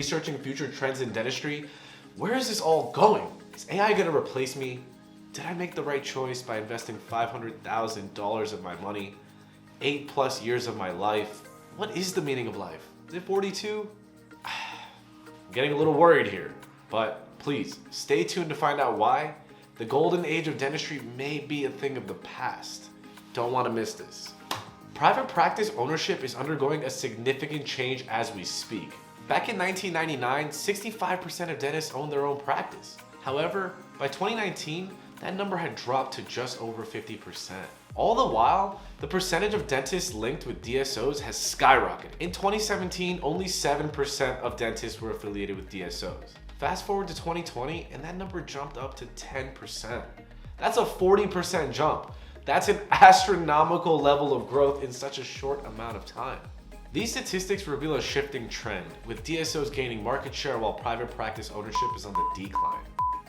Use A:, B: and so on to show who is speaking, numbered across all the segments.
A: researching future trends in dentistry. Where is this all going? Is AI gonna replace me? Did I make the right choice by investing $500,000 of my money, 8+ years of my life? What is the meaning of life? Is it 42? I'm getting a little worried here, but please stay tuned to find out why. The golden age of dentistry may be a thing of the past. Don't want to miss this. Private practice ownership is undergoing a significant change as we speak. Back in 1999, 65% of dentists owned their own practice. However, by 2019, that number had dropped to just over 50%. All the while, the percentage of dentists linked with DSOs has skyrocketed. In 2017, only 7% of dentists were affiliated with DSOs. Fast forward to 2020, and that number jumped up to 10%. That's a 40% jump. That's an astronomical level of growth in such a short amount of time. These statistics reveal a shifting trend, with DSOs gaining market share while private practice ownership is on the decline.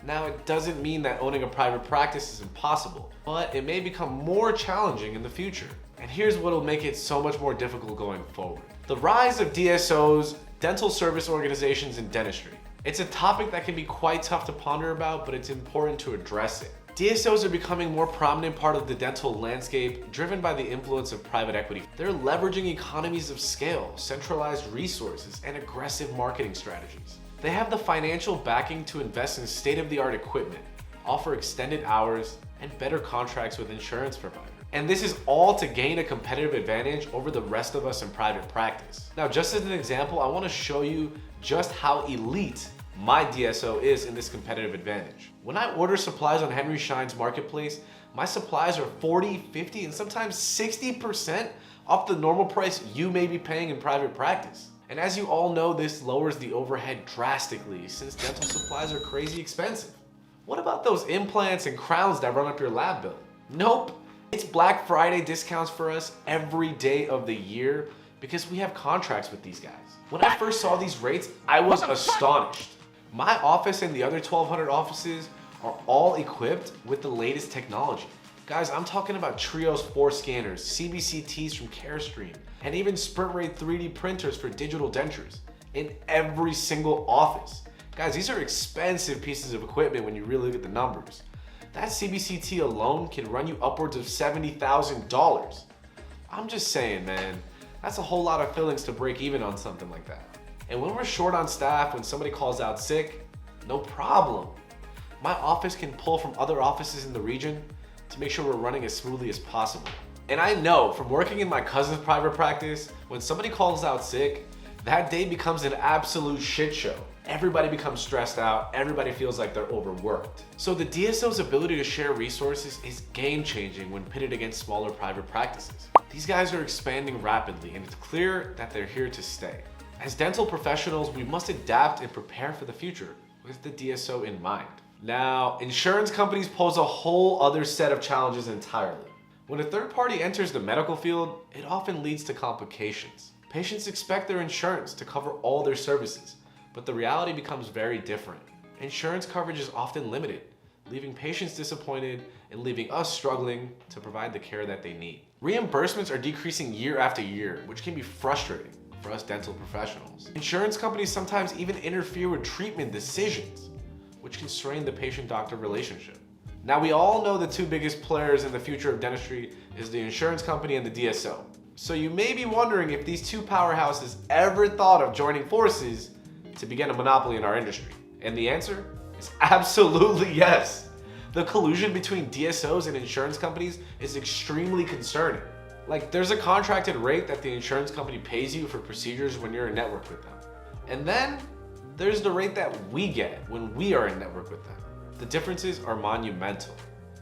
A: Now, it doesn't mean that owning a private practice is impossible, but it may become more challenging in the future. And here's what will make it so much more difficult going forward. The rise of DSOs, dental service organizations in dentistry. It's a topic that can be quite tough to ponder about, but it's important to address it. DSOs are becoming a more prominent part of the dental landscape, driven by the influence of private equity. They're leveraging economies of scale, centralized resources, and aggressive marketing strategies. They have the financial backing to invest in state-of-the-art equipment, offer extended hours, and better contracts with insurance providers. And this is all to gain a competitive advantage over the rest of us in private practice. Now, just as an example, I want to show you just how elite my DSO is in this competitive advantage. When I order supplies on Henry Schein's marketplace, my supplies are 40, 50, and sometimes 60% off the normal price you may be paying in private practice. And as you all know, this lowers the overhead drastically since dental supplies are crazy expensive. What about those implants and crowns that run up your lab bill? Nope. It's Black Friday discounts for us every day of the year because we have contracts with these guys. When I first saw these rates, I was astonished. My office and the other 1,200 offices are all equipped with the latest technology. Guys, I'm talking about Trios 4 scanners, CBCTs from Carestream, and even Sprint Ray 3D printers for digital dentures in every single office. Guys, these are expensive pieces of equipment when you really look at the numbers. That CBCT alone can run you upwards of $70,000. I'm just saying, man, that's a whole lot of fillings to break even on something like that. And when we're short on staff, when somebody calls out sick, no problem. My office can pull from other offices in the region to make sure we're running as smoothly as possible. And I know from working in my cousin's private practice, when somebody calls out sick, that day becomes an absolute shit show. Everybody becomes stressed out, everybody feels like they're overworked. So the DSO's ability to share resources is game-changing when pitted against smaller private practices. These guys are expanding rapidly, and it's clear that they're here to stay. As dental professionals, we must adapt and prepare for the future with the DSO in mind. Now, insurance companies pose a whole other set of challenges entirely. When a third party enters the medical field, it often leads to complications. Patients expect their insurance to cover all their services, but the reality becomes very different. Insurance coverage is often limited, leaving patients disappointed and leaving us struggling to provide the care that they need. Reimbursements are decreasing year after year, which can be frustrating for us dental professionals. Insurance companies sometimes even interfere with treatment decisions, which can strain the patient-doctor relationship. Now, we all know the two biggest players in the future of dentistry is the insurance company and the DSO. So you may be wondering if these two powerhouses ever thought of joining forces to begin a monopoly in our industry. And the answer is absolutely yes. The collusion between DSOs and insurance companies is extremely concerning. Like, there's a contracted rate that the insurance company pays you for procedures when you're in network with them. And then there's the rate that we get when we are in network with them. The differences are monumental.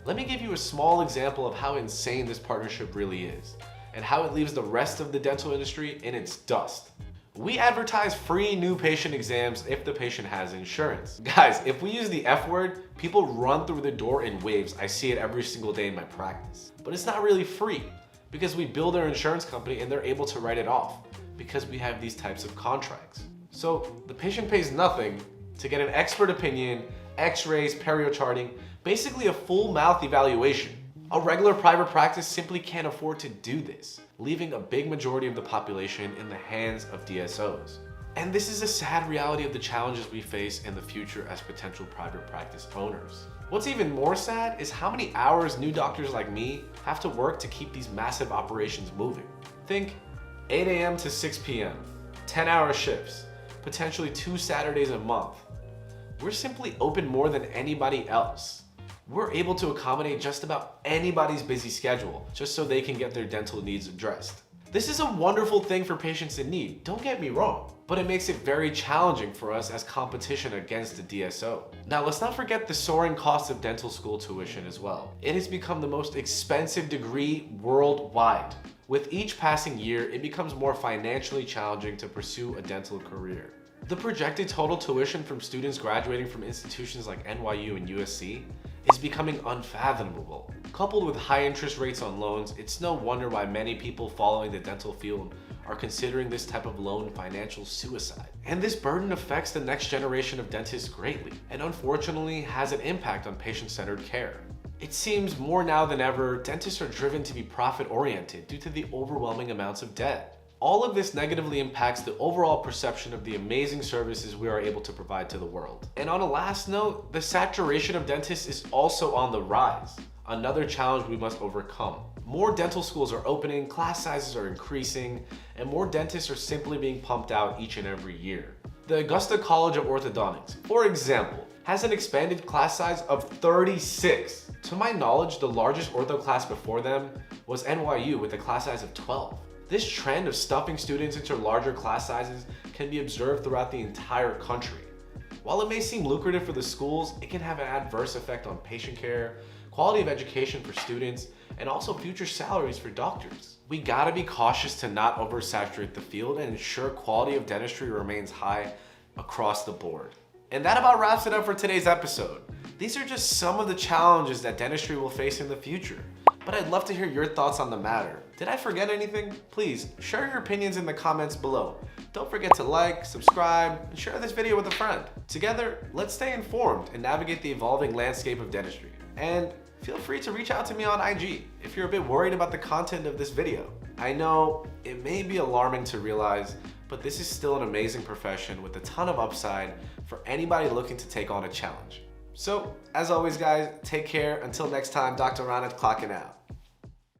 A: Let me give you a small example of how insane this partnership really is and how it leaves the rest of the dental industry in its dust. We advertise free new patient exams if the patient has insurance. Guys, if we use the F word, people run through the door in waves. I see it every single day in my practice. But it's not really free because we bill their insurance company and they're able to write it off because we have these types of contracts. So the patient pays nothing to get an expert opinion, x-rays, perio charting, basically a full mouth evaluation. A regular private practice simply can't afford to do this, leaving a big majority of the population in the hands of DSOs. And this is a sad reality of the challenges we face in the future as potential private practice owners. What's even more sad is how many hours new doctors like me have to work to keep these massive operations moving. Think 8 a.m. to 6 p.m., 10-hour shifts, potentially 2 Saturdays a month. We're simply open more than anybody else. We're able to accommodate just about anybody's busy schedule just so they can get their dental needs addressed. This is a wonderful thing for patients in need, don't get me wrong, but it makes it very challenging for us as competition against the DSO. Now let's not forget the soaring cost of dental school tuition as well. It has become the most expensive degree worldwide. With each passing year, it becomes more financially challenging to pursue a dental career. The projected total tuition from students graduating from institutions like NYU and USC is becoming unfathomable. Coupled with high interest rates on loans, it's no wonder why many people following the dental field are considering this type of loan financial suicide. And this burden affects the next generation of dentists greatly, and unfortunately has an impact on patient-centered care. It seems more now than ever, dentists are driven to be profit-oriented due to the overwhelming amounts of debt. All of this negatively impacts the overall perception of the amazing services we are able to provide to the world. And on a last note, the saturation of dentists is also on the rise, another challenge we must overcome. More dental schools are opening, class sizes are increasing, and more dentists are simply being pumped out each and every year. The Augusta College of Orthodontics, for example, has an expanded class size of 36. To my knowledge, the largest ortho class before them was NYU with a class size of 12. This trend of stuffing students into larger class sizes can be observed throughout the entire country. While it may seem lucrative for the schools, it can have an adverse effect on patient care, quality of education for students, and also future salaries for doctors. We gotta be cautious to not oversaturate the field and ensure quality of dentistry remains high across the board. And that about wraps it up for today's episode. These are just some of the challenges that dentistry will face in the future. But I'd love to hear your thoughts on the matter. Did I forget anything? Please share your opinions in the comments below. Don't forget to like, subscribe, and share this video with a friend. Together, let's stay informed and navigate the evolving landscape of dentistry. And feel free to reach out to me on IG if you're a bit worried about the content of this video. I know it may be alarming to realize, but this is still an amazing profession with a ton of upside for anybody looking to take on a challenge. So, as always guys, take care. Until next time, Dr. Rana clocking out.